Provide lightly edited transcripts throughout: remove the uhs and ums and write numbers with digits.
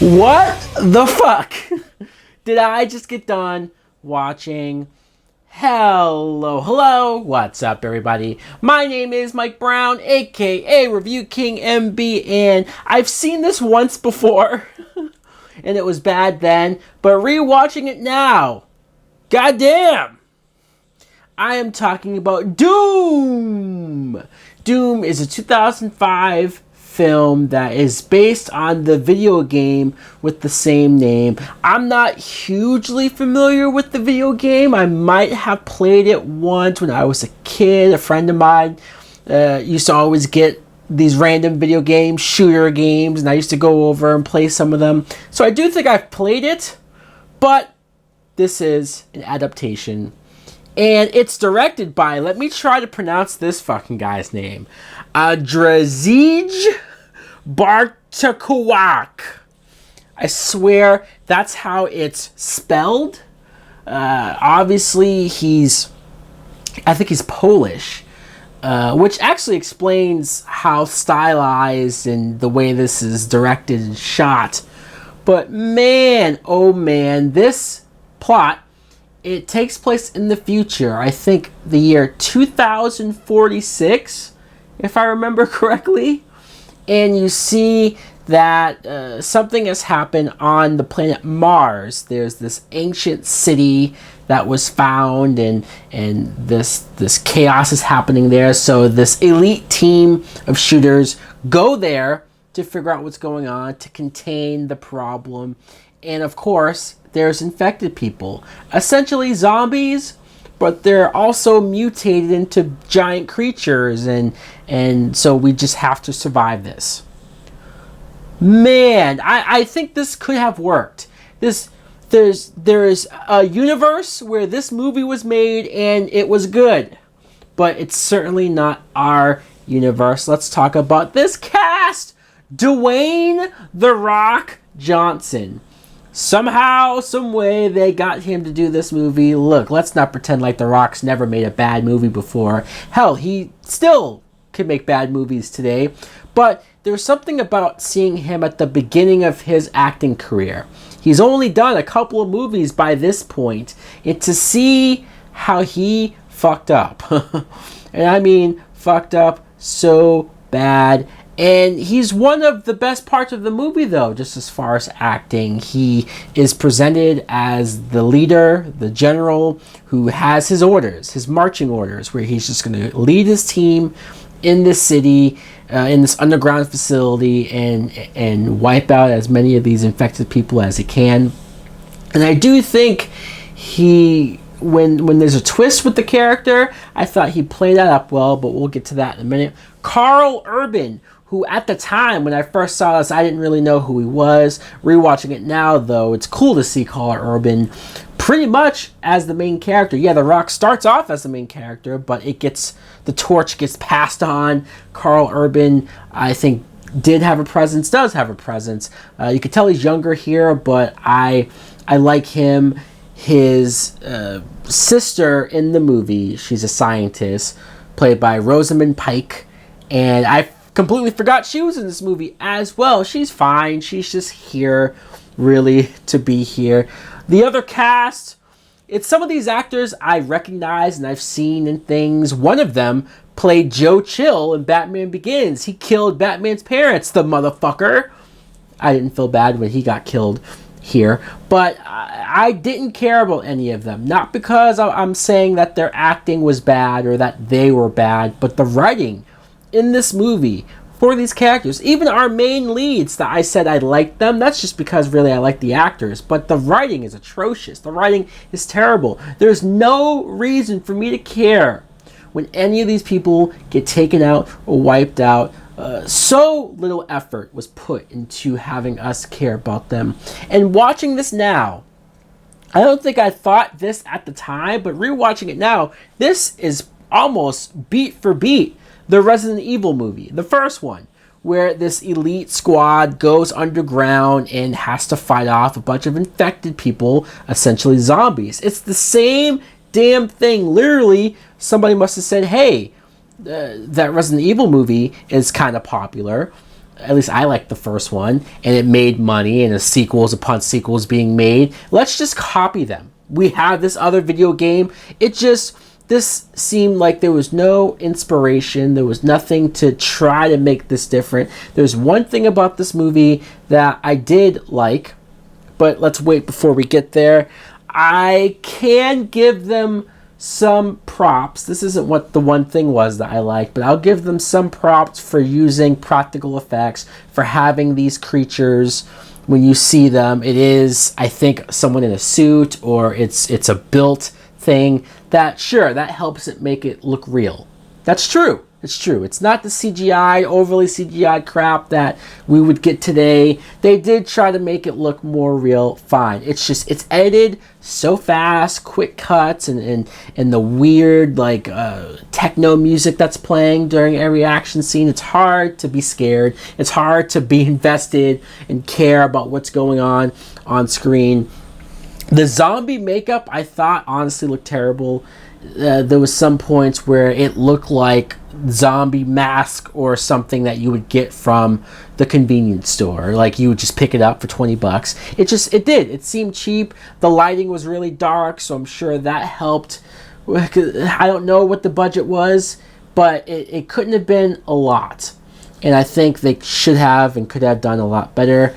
What the fuck did I just get done watching? Hello, what's up everybody? My name is Mike Brown, aka ReviewKingMB, and I've seen this once before, and it was bad then, but rewatching it now, goddamn! I am talking about Doom! Doom is a 2005 film that is based on the video game with the same name. I'm not hugely familiar with the video game. I might have played it once when I was a kid. A friend of mine used to always get these random video games, shooter games, and I used to go over and play some of them. So I do think I've played it, but this is an adaptation. And it's directed by, let me try to pronounce this fucking guy's name, Drazij Bartakowiak. I swear that's how it's spelled. Obviously, I think he's Polish, which actually explains how stylized and the way this is directed and shot. But man, oh man, this plot, it takes place in the future. I think the year 2046, if I remember correctly. And you see that something has happened on the planet Mars. There's this ancient city that was found, and this chaos is happening there. So this elite team of shooters go there to figure out what's going on, to contain the problem. And of course, there's infected people, essentially zombies, but they're also mutated into giant creatures, and so we just have to survive this. Man, I think this could have worked. There's a universe where this movie was made and it was good, but it's certainly not our universe. Let's talk about this cast. Dwayne "The Rock" Johnson. Somehow, some way, they got him to do this movie. Look, let's not pretend like The Rock's never made a bad movie before. Hell, he still can make bad movies today. But there's something about seeing him at the beginning of his acting career. He's only done a couple of movies by this point. And to see how he fucked up. And I mean, fucked up so bad. And he's one of the best parts of the movie, though, just as far as acting. He is presented as the leader, the general, who has his orders, his marching orders, where he's just going to lead his team in this city, in this underground facility, and wipe out as many of these infected people as he can. And I do think when there's a twist with the character, I thought he played that up well, but we'll get to that in a minute. Karl Urban, who at the time when I first saw this, I didn't really know who he was. Rewatching it now, though, it's cool to see Karl Urban pretty much as the main character. Yeah, The Rock starts off as the main character, but the torch gets passed on. Karl Urban, I think, does have a presence. You could tell he's younger here, but I like him. His sister in the movie, she's a scientist, played by Rosamund Pike, and I completely forgot she was in this movie as well. She's fine. She's just here, really, to be here. The other cast, it's some of these actors I recognize and I've seen in things. One of them played Joe Chill in Batman Begins. He killed Batman's parents, the motherfucker. I didn't feel bad when he got killed here, but I didn't care about any of them. Not because I'm saying that their acting was bad or that they were bad, but the writing in this movie for these characters, even our main leads, that I said I liked them, that's just because really I like the actors, but the writing is atrocious. The writing is terrible. There's no reason for me to care when any of these people get taken out or wiped out. So little effort was put into having us care about them. And watching this now, I don't think I thought this at the time, but rewatching it now, this is almost beat for beat the Resident Evil movie, the first one, where this elite squad goes underground and has to fight off a bunch of infected people, essentially zombies. It's the same damn thing. Literally, somebody must have said, hey, that Resident Evil movie is kind of popular. at least I liked the first one, and it made money, and the sequels upon sequels being made. Let's just copy them. We have this other video game. This seemed like there was no inspiration. There was nothing to try to make this different. There's one thing about this movie that I did like, but let's wait before we get there. I can give them some props. This isn't what the one thing was that I liked, but I'll give them some props for using practical effects, for having these creatures. When you see them, it is, I think, someone in a suit, or it's a built thing that, sure, that helps it make it look real. That's true. It's true. It's not the CGI, overly CGI crap that we would get today. They did try to make it look more real. Fine. It's edited so fast, quick cuts, and the weird techno music that's playing during every action scene. It's hard to be scared. It's hard to be invested and care about what's going on screen. The zombie makeup, I thought, honestly looked terrible. There was some points where it looked like zombie mask or something that you would get from the convenience store. Like, you would just pick it up for $20. It seemed cheap. The lighting was really dark, so I'm sure that helped. I don't know what the budget was, but it couldn't have been a lot. And I think they should have and could have done a lot better.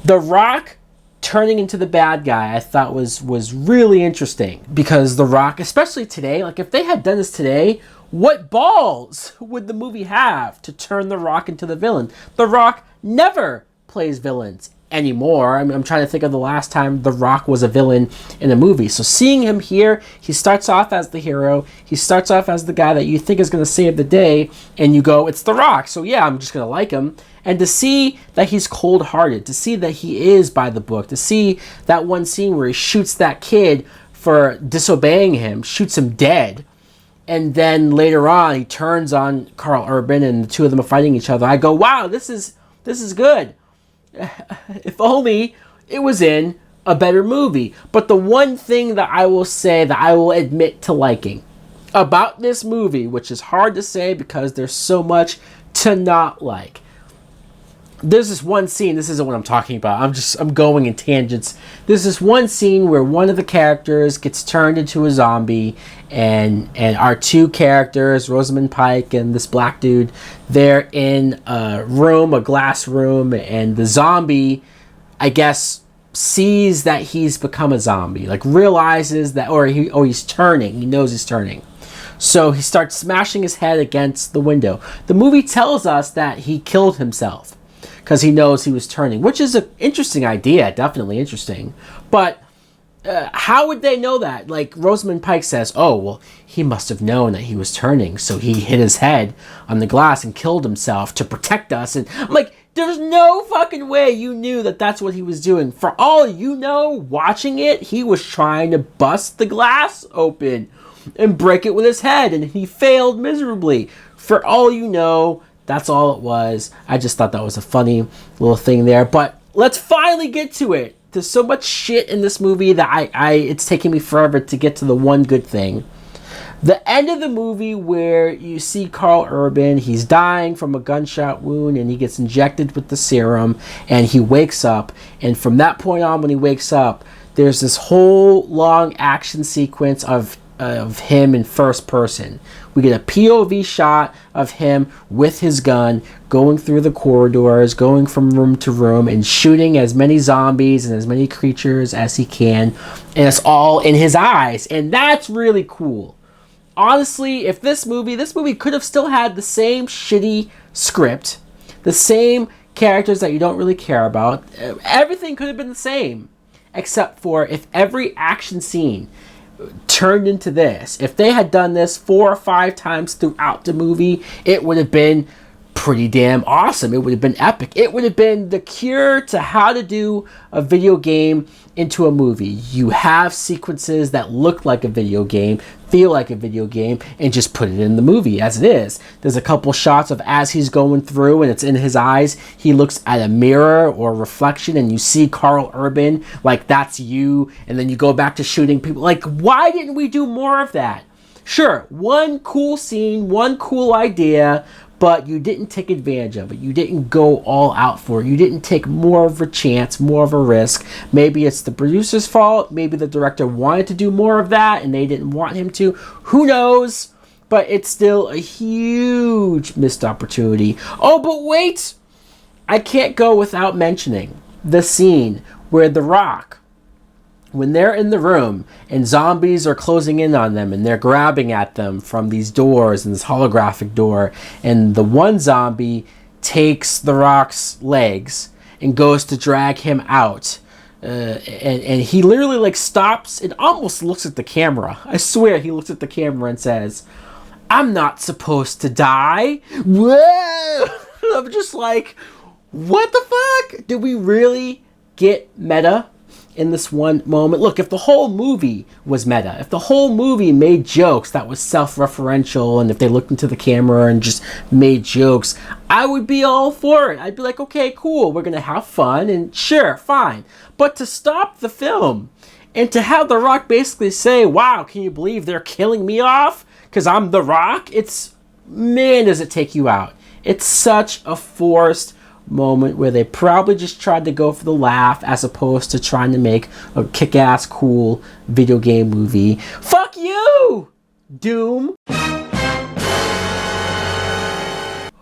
The Rock turning into the bad guy, I thought was really interesting, because The Rock, especially today, like if they had done this today, what balls would the movie have to turn The Rock into the villain? The Rock never plays villains anymore. I mean, I'm trying to think of the last time The Rock was a villain in a movie. So seeing him here, he starts off as the hero. He starts off as the guy that you think is going to save the day, and you go, it's The Rock. So yeah, I'm just going to like him. And to see that he's cold-hearted, to see that he is by the book, to see that one scene where he shoots that kid for disobeying him, shoots him dead, and then later on he turns on Karl Urban and the two of them are fighting each other, I go, wow, this is good. If only it was in a better movie. But the one thing that I will say that I will admit to liking about this movie, which is hard to say because there's so much to not like, there's this one scene, this isn't what I'm talking about, I'm going in tangents. There's this one scene where one of the characters gets turned into a zombie, and our two characters, Rosamund Pike and this black dude, they're in a room, a glass room, and the zombie, I guess, sees that he's become a zombie, like realizes that, or he's turning, he knows he's turning. So he starts smashing his head against the window. The movie tells us that he killed himself because he knows he was turning, which is an interesting idea, definitely interesting. But how would they know that? Like, Rosamund Pike says, oh, well, he must have known that he was turning, so he hit his head on the glass and killed himself to protect us. And I'm like, there's no fucking way you knew that that's what he was doing. For all you know, watching it, he was trying to bust the glass open and break it with his head, and he failed miserably. For all you know, that's all it was. I just thought that was a funny little thing there. But let's finally get to it. There's so much shit in this movie that it's taking me forever to get to the one good thing. The end of the movie where you see Karl Urban, he's dying from a gunshot wound and he gets injected with the serum and he wakes up. And from that point on, when he wakes up, there's this whole long action sequence of him in first person. We get a POV shot of him with his gun going through the corridors, going from room to room, and shooting as many zombies and as many creatures as he can. And it's all in his eyes. And that's really cool. Honestly, if this movie could have still had the same shitty script, the same characters that you don't really care about, everything could have been the same. Except for if every action scene turned into this. If they had done this 4 or 5 times throughout the movie, it would have been pretty damn awesome. It would have been epic. It would have been the cure to how to do a video game into a movie. You have sequences that look like a video game, feel like a video game, and just put it in the movie as it is. There's a couple shots of as he's going through and it's in his eyes, he looks at a mirror or reflection and you see Karl Urban, like that's you, and then you go back to shooting people. Like, why didn't we do more of that? Sure, one cool scene, one cool idea, but you didn't take advantage of it. You didn't go all out for it. You didn't take more of a chance, more of a risk. Maybe it's the producer's fault. Maybe the director wanted to do more of that and they didn't want him to. Who knows? But it's still a huge missed opportunity. Oh, but wait! I can't go without mentioning the scene where The Rock, when they're in the room and zombies are closing in on them and they're grabbing at them from these doors and this holographic door, and the one zombie takes The Rock's legs and goes to drag him out. And he literally like stops and almost looks at the camera. I swear he looks at the camera and says, "I'm not supposed to die." Whoa! I'm just like, what the fuck? Did we really get meta in this one moment? Look, if the whole movie was meta, if the whole movie made jokes that was self-referential, and if they looked into the camera and just made jokes, I would be all for it. I'd be like, okay, cool, we're gonna have fun, and sure, fine. But to stop the film and to have The Rock basically say, "Wow, can you believe they're killing me off because I'm The Rock?" It's, man, does it take you out. It's such a forced moment where they probably just tried to go for the laugh as opposed to trying to make a kick-ass cool video game movie. Fuck you, Doom.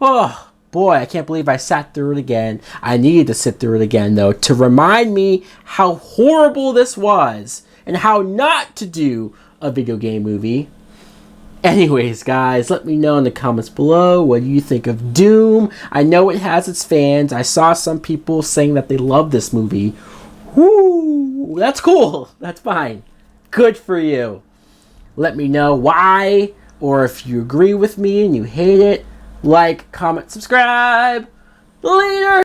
Oh boy, I can't believe I sat through it again. I needed to sit through it again though to remind me how horrible this was and how not to do a video game movie. Anyways, guys, let me know in the comments below what you think of Doom. I know it has its fans. I saw some people saying that they love this movie. Woo! That's cool. That's fine. Good for you. Let me know why, or if you agree with me and you hate it. Like, comment, subscribe. Later!